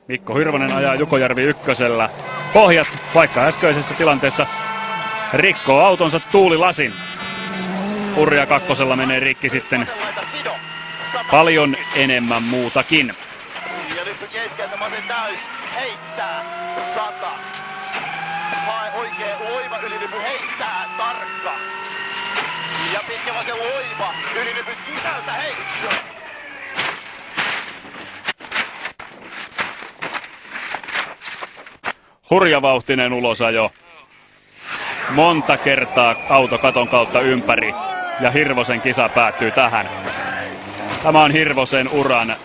Mikko Hirvonen ajaa Jukojärvi ykkösellä pohjat, vaikka äskeisessä tilanteessa rikkoo autonsa tuulilasin. Urja kakkosella menee rikki sitten paljon enemmän muutakin. Ja nyt keskeltä Masen täys. Heittää. 100. Hae oikee loiva ylilypy. Heittää. Tarkka. Ja pitkä vasen loiva. Ylilypys sisältä heitto. Hurjavauhtinen ulosajo. Monta kertaa auto katon kautta ympäri. Ja Hirvosen kisa päättyy tähän. Tämä on Hirvosen uran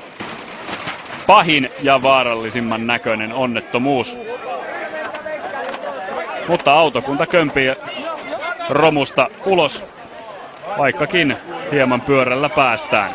pahin ja vaarallisimman näköinen onnettomuus. Mutta autokunta kömpii romusta ulos, vaikkakin hieman pyörällä päästään.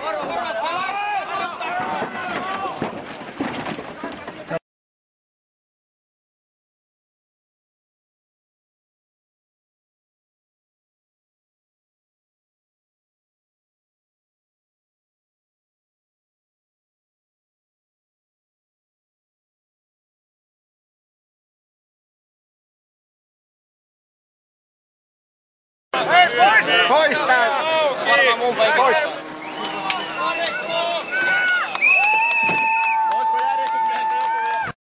Pois